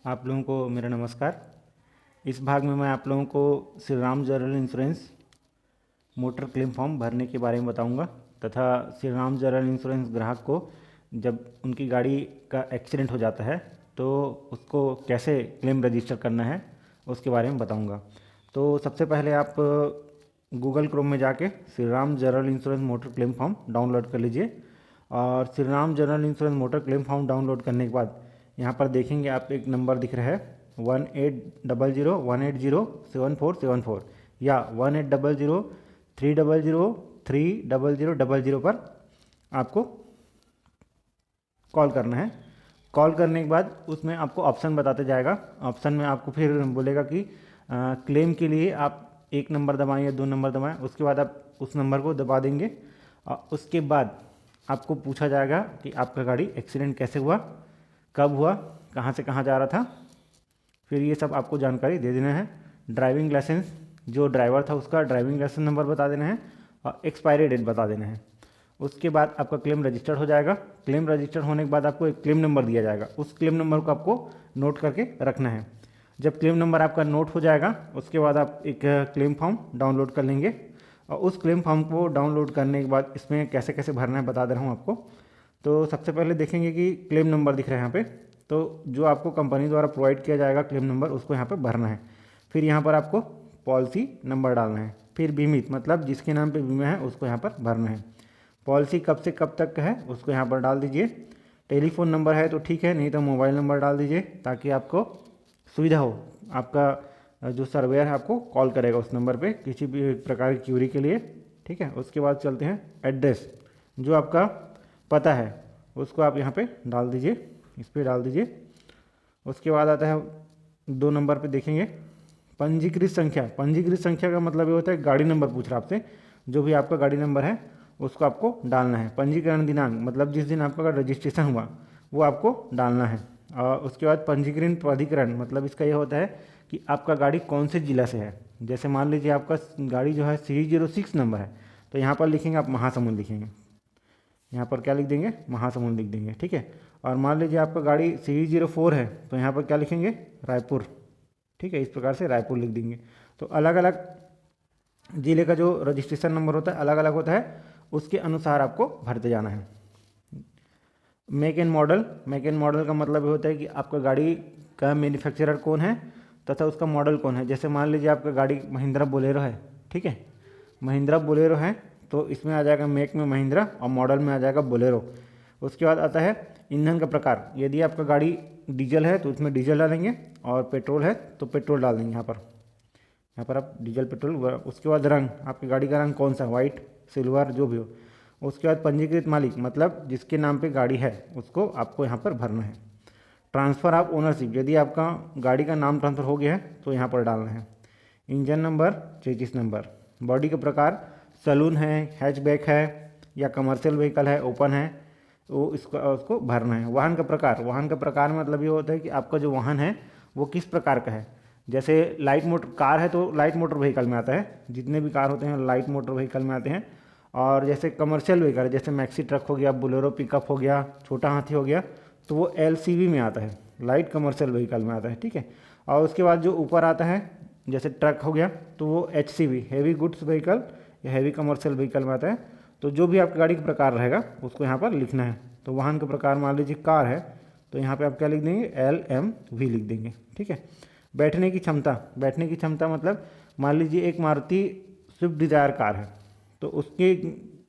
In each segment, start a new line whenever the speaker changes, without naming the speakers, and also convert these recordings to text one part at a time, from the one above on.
आप लोगों को मेरा नमस्कार। इस भाग में मैं आप लोगों को Shri Ram general insurance motor claim form भरने के बारे में बताऊंगा तथा श्री राम जनरल इंश्योरेंस ग्राहक को जब उनकी गाड़ी का एक्सीडेंट हो जाता है तो उसको कैसे क्लेम रजिस्टर करना है उसके बारे में बताऊंगा। तो सबसे पहले आप गूगल क्रोम में जाके Shri Ram general insurance motor claim form download कर लीजिए। और Shri Ram general insurance motor claim form download करने के बाद यहाँ पर देखेंगे आप एक नंबर दिख रहा है 1800 180 747 4 या 1800 300 300 पर आपको कॉल करना है। कॉल करने के बाद उसमें आपको ऑप्शन बताते जाएगा। ऑप्शन में आपको फिर बोलेगा कि क्लेम के लिए आप 1 नंबर दबाएं या 2 नंबर दबाएं। उसके बाद आप उस नंबर को दबा देंगे और उसके बाद आपको पूछा जाएगा कि आपका गाड़ी एक्सीडेंट कैसे हुआ, कब हुआ, कहाँ से कहाँ जा रहा था। फिर ये सब आपको जानकारी दे देना है। ड्राइविंग लाइसेंस, जो ड्राइवर था उसका ड्राइविंग लाइसेंस नंबर बता देना है और एक्सपायरी डेट बता देना है। उसके बाद आपका क्लेम रजिस्टर्ड हो जाएगा। क्लेम रजिस्टर्ड होने के बाद आपको एक क्लेम नंबर दिया जाएगा। उस क्लेम नंबर को आपको नोट करके रखना है। जब क्लेम नंबर आपका नोट हो जाएगा उसके बाद आप एक क्लेम फॉर्म डाउनलोड कर लेंगे और उस क्लेम फॉर्म को डाउनलोड करने के बाद इसमें कैसे कैसे भरना है बता दे रहा हूँ आपको। तो सबसे पहले देखेंगे कि क्लेम नंबर दिख रहा है यहाँ पे, तो जो आपको कंपनी द्वारा प्रोवाइड किया जाएगा क्लेम नंबर उसको यहाँ पे भरना है। फिर यहाँ पर आपको पॉलिसी नंबर डालना है। फिर बीमित मतलब जिसके नाम पे बीमा है उसको यहाँ पर भरना है। पॉलिसी कब से कब तक का है उसको यहाँ पर डाल दीजिए। टेलीफोन नंबर है तो ठीक है, नहीं तो मोबाइल नंबर डाल दीजिए ताकि आपको सुविधा हो। आपका जो सर्वेयर है आपको कॉल करेगा उस नंबर पे किसी भी प्रकार की क्यूरी के लिए, ठीक है। उसके बाद चलते हैं एड्रेस, जो आपका पता है उसको आप यहाँ पे डाल दीजिए, इस पर डाल दीजिए। उसके बाद आता है 2 नंबर पे देखेंगे पंजीकृत संख्या। पंजीकृत संख्या का मतलब ये होता है गाड़ी नंबर पूछ रहा है आपसे, जो भी आपका गाड़ी नंबर है उसको आपको डालना है। पंजीकरण दिनांक मतलब जिस दिन आपका रजिस्ट्रेशन हुआ वो आपको डालना है। और उसके बाद पंजीकरण प्राधिकरण मतलब इसका ये होता है कि आपका गाड़ी कौन से ज़िला से है। जैसे मान लीजिए आपका गाड़ी जो है CE06 नंबर है तो यहाँ पर लिखेंगे आप महासमुंद लिखेंगे। यहाँ पर क्या लिख देंगे, महासमुंद लिख देंगे, ठीक है। और मान लीजिए आपका गाड़ी CE04 है तो यहाँ पर क्या लिखेंगे, रायपुर, ठीक है। इस प्रकार से रायपुर लिख देंगे। तो अलग अलग ज़िले का जो रजिस्ट्रेशन नंबर होता है अलग अलग होता है, उसके अनुसार आपको भरते जाना है। Make and model, make and model का मतलब ये होता है कि आपका गाड़ी का मैन्युफैक्चरर कौन है तथा उसका मॉडल कौन है। जैसे मान लीजिए आपका गाड़ी महिंद्रा बोलेरो है, ठीक है, महिंद्रा बोलेरो है तो इसमें आ जाएगा मेक में महिंद्रा और मॉडल में आ जाएगा बोलेरो। उसके बाद आता है ईंधन का प्रकार। यदि आपका गाड़ी डीजल है तो उसमें डीजल डालेंगे और पेट्रोल है तो पेट्रोल डाल देंगे यहाँ पर आप डीजल पेट्रोल। उसके बाद रंग, आपकी गाड़ी का रंग कौन सा, वाइट, सिल्वर, जो भी हो। उसके बाद पंजीकृत मालिक मतलब जिसके नाम पे गाड़ी है उसको आपको यहाँ पर भरना है। ट्रांसफ़र ऑफ ओनरशिप, यदि आपका गाड़ी का नाम ट्रांसफ़र हो गया है तो यहाँ पर डालना है। Engine number, chassis number. Body का प्रकार सलून है, हैचबैक है या कमर्शियल व्हीकल है, ओपन है, वो उसको भरना है। वाहन का प्रकार, वाहन का प्रकार मतलब ये होता है कि आपका जो वाहन है वो किस प्रकार का है। जैसे लाइट मोटर कार है तो लाइट मोटर व्हीकल में आता है, जितने भी कार होते हैं लाइट मोटर व्हीकल में आते हैं। और जैसे कमर्शियल व्हीकल है जैसे मैक्सी ट्रक हो गया, बोलेरो पिकअप हो गया, छोटा हाथी हो गया, तो वो LCV में आता है, लाइट कमर्शियल व्हीकल में आता है, ठीक है। और उसके बाद जो ऊपर आता है जैसे ट्रक हो गया तो वो HCV, हैवी गुड्स व्हीकल या हैवी कमर्शियल व्हीकल में आता है। तो जो भी आपकी गाड़ी का प्रकार रहेगा उसको यहाँ पर लिखना है। तो वाहन का प्रकार मान लीजिए कार है तो यहाँ पे आप क्या लिख देंगे, LMV लिख देंगे, ठीक है। बैठने की क्षमता, बैठने की क्षमता मतलब मान लीजिए एक मारुति स्विफ्ट डिज़ायर कार है तो उसकी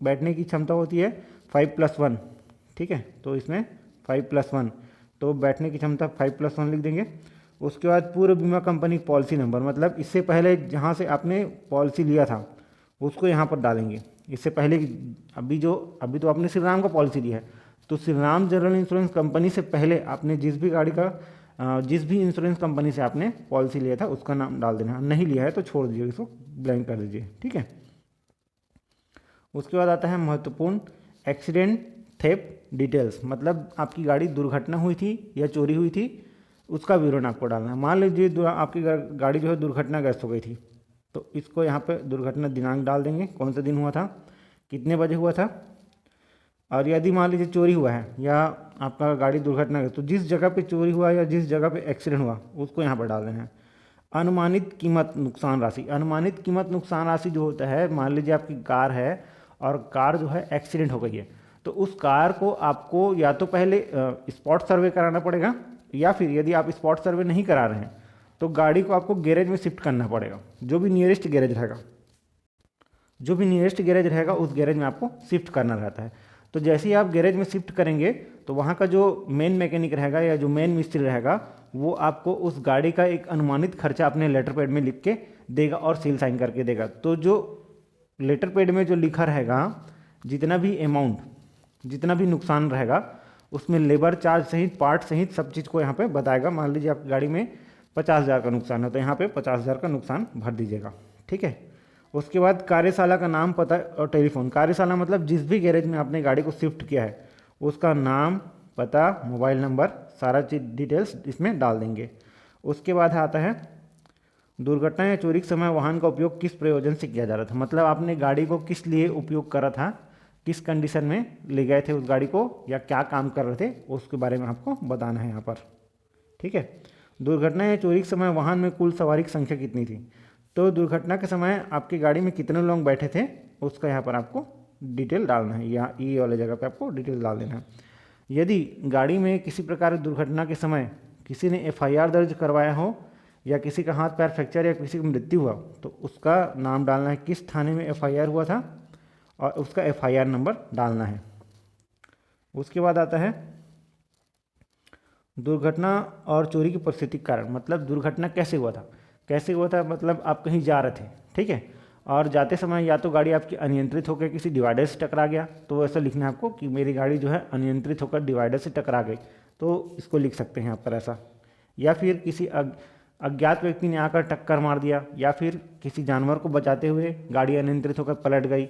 बैठने की क्षमता होती है 5+1, ठीक है। तो इसमें 5+1, तो बैठने की क्षमता 5+1 लिख देंगे। उसके बाद पूर्व बीमा कंपनी पॉलिसी नंबर मतलब इससे पहले जहाँ से आपने पॉलिसी लिया था उसको यहाँ पर डालेंगे। इससे पहले अभी तो आपने श्री राम का पॉलिसी लिया है तो Shri Ram general insurance company से पहले आपने जिस भी इंश्योरेंस कंपनी से आपने पॉलिसी लिया था उसका नाम डाल देना। नहीं लिया है तो छोड़ दीजिए, इसको ब्लैंक कर दीजिए, ठीक है। उसके बाद आता है महत्वपूर्ण एक्सीडेंट थेफ्ट डिटेल्स मतलब आपकी गाड़ी दुर्घटना हुई थी या चोरी हुई थी उसका विवरण आपको डालना है। मान लीजिए आपकी गाड़ी जो है दुर्घटनाग्रस्त हो गई थी तो इसको यहाँ पे दुर्घटना दिनांक डाल देंगे, कौन सा दिन हुआ था, कितने बजे हुआ था, और यदि मान लीजिए चोरी हुआ है या आपका गाड़ी दुर्घटना है, तो जिस जगह पे चोरी हुआ या जिस जगह पे एक्सीडेंट हुआ उसको यहाँ पर डाल देना है। अनुमानित कीमत नुकसान राशि, अनुमानित कीमत नुकसान राशि जो होता है, मान लीजिए आपकी कार है और कार जो है एक्सीडेंट हो गई है, तो उस कार को आपको या तो पहले स्पॉट सर्वे कराना पड़ेगा, या फिर यदि आप स्पॉट सर्वे नहीं करा रहे हैं तो गाड़ी को आपको गैरेज में शिफ्ट करना पड़ेगा। जो भी नियरेस्ट गैरेज रहेगा, जो भी नियरेस्ट गैरेज रहेगा उस गैरेज में आपको शिफ्ट करना रहता है। तो जैसे ही आप गैरेज में शिफ्ट करेंगे तो वहाँ का जो मेन मैकेनिक रहेगा या जो मेन मिस्त्री रहेगा वो आपको उस गाड़ी का एक अनुमानित खर्चा अपने लेटर पैड में लिख के देगा और सील साइन करके देगा। तो जो लेटर पैड में जो लिखा रहेगा, जितना भी अमाउंट, जितना भी नुकसान रहेगा उसमें लेबर चार्ज सहित पार्ट सहित सब चीज़ को यहाँ पे बताएगा। मान लीजिए आपकी गाड़ी में 50,000 का नुकसान है तो यहाँ पे 50,000 का नुकसान भर दीजिएगा। ठीक है। उसके बाद कार्यशाला का नाम, पता और टेलीफोन। कार्यशाला मतलब जिस भी गैरेज में आपने गाड़ी को शिफ्ट किया है उसका नाम, पता, मोबाइल नंबर, सारा चीज़ डिटेल्स इसमें डाल देंगे। उसके बाद आता है दुर्घटना या चोरी के समय वाहन का उपयोग किस प्रयोजन से किया जा रहा था, मतलब आपने गाड़ी को किस लिए उपयोग करा था, किस कंडीशन में ले गए थे उस गाड़ी को या क्या काम कर रहे थे, उसके बारे में आपको बताना है यहाँ पर। ठीक है। दुर्घटना या चोरी के समय वाहन में कुल सवारी की संख्या कितनी थी, तो दुर्घटना के समय आपकी गाड़ी में कितने लोग बैठे थे उसका यहाँ पर आपको डिटेल डालना है, या ई वाले जगह पे आपको डिटेल डाल देना है। यदि गाड़ी में किसी प्रकार की दुर्घटना के समय किसी ने एफआईआर दर्ज करवाया हो या किसी का हाथ पैर फ्रैक्चर या किसी की मृत्यु हुआ तो उसका नाम डालना है, किस थाने में एफआईआर हुआ था और उसका एफआईआर नंबर डालना है। उसके बाद आता है दुर्घटना और चोरी की परिस्थिति के कारण, मतलब दुर्घटना कैसे हुआ था, कैसे हुआ था मतलब आप कहीं जा रहे थे, ठीक है, और जाते समय या तो गाड़ी आपकी अनियंत्रित होकर किसी डिवाइडर से टकरा गया, तो ऐसा लिखना है आपको कि मेरी गाड़ी जो है अनियंत्रित होकर डिवाइडर से टकरा गई, तो इसको लिख सकते हैं यहाँ पर ऐसा। या फिर किसी अज्ञात व्यक्ति ने आकर टक्कर मार दिया, या फिर किसी जानवर को बचाते हुए गाड़ी अनियंत्रित होकर पलट गई।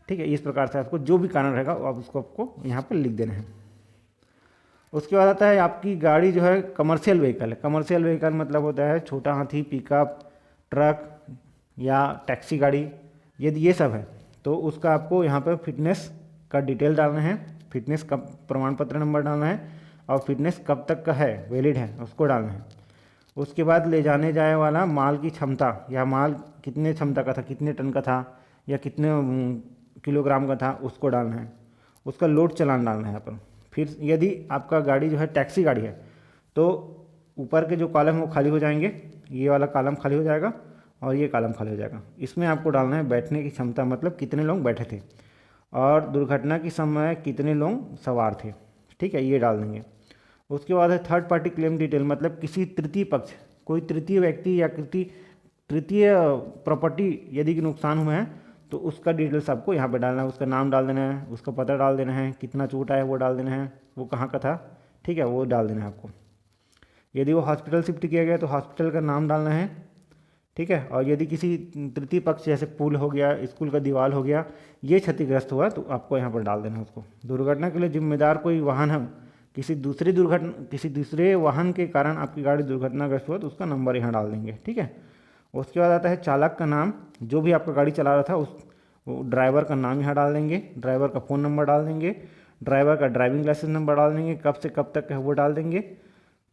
ठीक है। इस प्रकार से आपको जो भी कारण रहेगा आप उसको आपको यहाँ पर लिख देना है। उसके बाद आता है आपकी गाड़ी जो है कमर्शियल व्हीकल है। कमर्शियल व्हीकल मतलब होता है छोटा हाथी, पिकअप, ट्रक या टैक्सी गाड़ी, यदि ये सब है तो उसका आपको यहाँ पर फिटनेस का डिटेल डालना है, फिटनेस का प्रमाण पत्र नंबर डालना है और फिटनेस कब तक का है, वैलिड है, उसको डालना है। उसके बाद ले जाने जाने वाला माल की क्षमता, या माल कितने क्षमता का था, कितने टन का था या कितने किलोग्राम का था, उसको डालना है। उसका लोड चालान डालना है यहाँ पर। फिर यदि आपका गाड़ी जो है टैक्सी गाड़ी है तो ऊपर के जो कॉलम वो खाली हो जाएंगे, ये वाला कॉलम खाली हो जाएगा और ये कॉलम खाली हो जाएगा। इसमें आपको डालना है बैठने की क्षमता, मतलब कितने लोग बैठे थे, और दुर्घटना के समय कितने लोग सवार थे। ठीक है, ये डाल देंगे। उसके बाद है थर्ड पार्टी क्लेम डिटेल, मतलब किसी तृतीय पक्ष, कोई तृतीय व्यक्ति या तृतीय प्रॉपर्टी यदि नुकसान हुआ है तो उसका डिटेल्स आपको यहाँ पे डालना है। उसका नाम डाल देना है, उसका पता डाल देना है, कितना चोट आया वो डाल देना है, वो कहाँ का था, ठीक है, वो डाल देना है आपको। यदि वो हॉस्पिटल शिफ्ट किया गया तो हॉस्पिटल का नाम डालना है। ठीक है। और यदि किसी तृतीय पक्ष जैसे पुल हो गया, स्कूल का दीवार हो गया, ये क्षतिग्रस्त हुआ तो आपको यहाँ पर डाल देना है उसको। दुर्घटना के लिए जिम्मेदार कोई वाहन है, किसी दूसरे वाहन के कारण आपकी गाड़ी दुर्घटनाग्रस्त हुआ तो उसका नंबर यहाँ डाल देंगे। ठीक है। उसके बाद आता है चालक का नाम, जो भी आपका गाड़ी चला रहा था उस ड्राइवर का नाम यहाँ डाल देंगे, ड्राइवर का फ़ोन नंबर डाल देंगे, ड्राइवर का ड्राइविंग लाइसेंस नंबर डाल देंगे, कब से कब तक है वो डाल देंगे।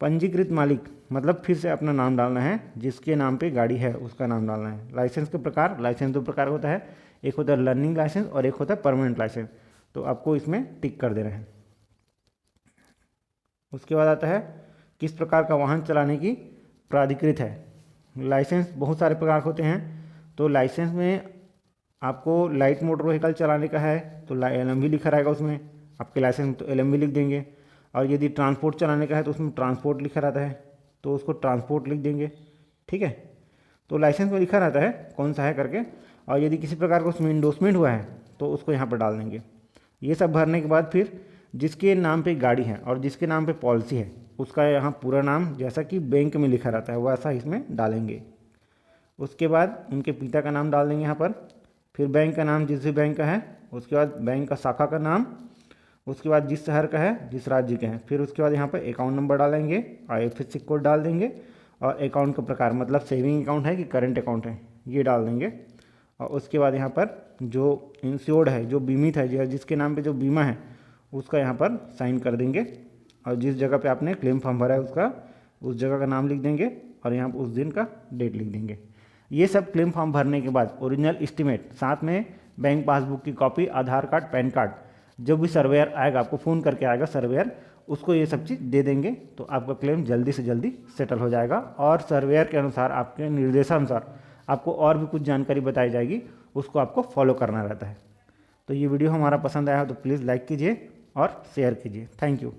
पंजीकृत मालिक, मतलब फिर से अपना नाम डालना है, जिसके नाम पे गाड़ी है उसका नाम डालना है। लाइसेंस के प्रकार, लाइसेंस दो प्रकार होता है, एक होता है लर्निंग लाइसेंस और एक होता है परमानेंट लाइसेंस, तो आपको इसमें टिक कर देना है। उसके बाद आता है किस प्रकार का वाहन चलाने की प्राधिकृत है। लाइसेंस बहुत सारे प्रकार होते हैं, तो लाइसेंस में आपको लाइट मोटर व्हीकल चलाने का है तो LMV लिखा रहेगा उसमें, आपके लाइसेंस में तो LMV लिख देंगे। और यदि ट्रांसपोर्ट चलाने का है तो उसमें ट्रांसपोर्ट लिखा रहता है तो उसको ट्रांसपोर्ट लिख देंगे। ठीक है। तो लाइसेंस में लिखा रहता है कौन सा है करके, और यदि किसी प्रकार का उसमें इंडोर्समेंट हुआ है तो उसको यहाँ पर डाल देंगे। ये सब भरने के बाद फिर जिसके नाम पे गाड़ी है और जिसके नाम पे पॉलिसी है उसका यहाँ पूरा नाम, जैसा कि बैंक में लिखा रहता है वैसा इसमें डालेंगे। उसके बाद उनके पिता का नाम डाल देंगे यहाँ पर, फिर बैंक का नाम जिस भी बैंक का है, उसके बाद बैंक का शाखा का नाम, उसके बाद जिस शहर का है, जिस राज्य के हैं, फिर उसके बाद यहाँ पर अकाउंट नंबर डालेंगे, IFSC कोड डाल देंगे, और अकाउंट का प्रकार मतलब सेविंग अकाउंट है कि करेंट अकाउंट है ये डाल देंगे। और उसके बाद यहाँ पर जो इंश्योर्ड है, जो बीमित है, जिसके नाम पे जो बीमा है उसका यहाँ पर साइन कर देंगे और जिस जगह पे आपने क्लेम फॉर्म भरा है उसका उस जगह का नाम लिख देंगे और यहाँ उस दिन का डेट लिख देंगे। ये सब क्लेम फॉर्म भरने के बाद ओरिजिनल एस्टीमेट, साथ में बैंक पासबुक की कॉपी, आधार कार्ड, पैन कार्ड, जो भी सर्वेयर आएगा आपको फ़ोन करके आएगा सर्वेयर, उसको ये सब चीज़ दे देंगे तो आपका क्लेम जल्दी से जल्दी सेटल हो जाएगा। और सर्वेयर के अनुसार, आपके निर्देशानुसार आपको और भी कुछ जानकारी बताई जाएगी, उसको आपको फॉलो करना रहता है। तो ये वीडियो हमारा पसंद आया हो तो प्लीज़ लाइक कीजिए और शेयर कीजिए। Thank you.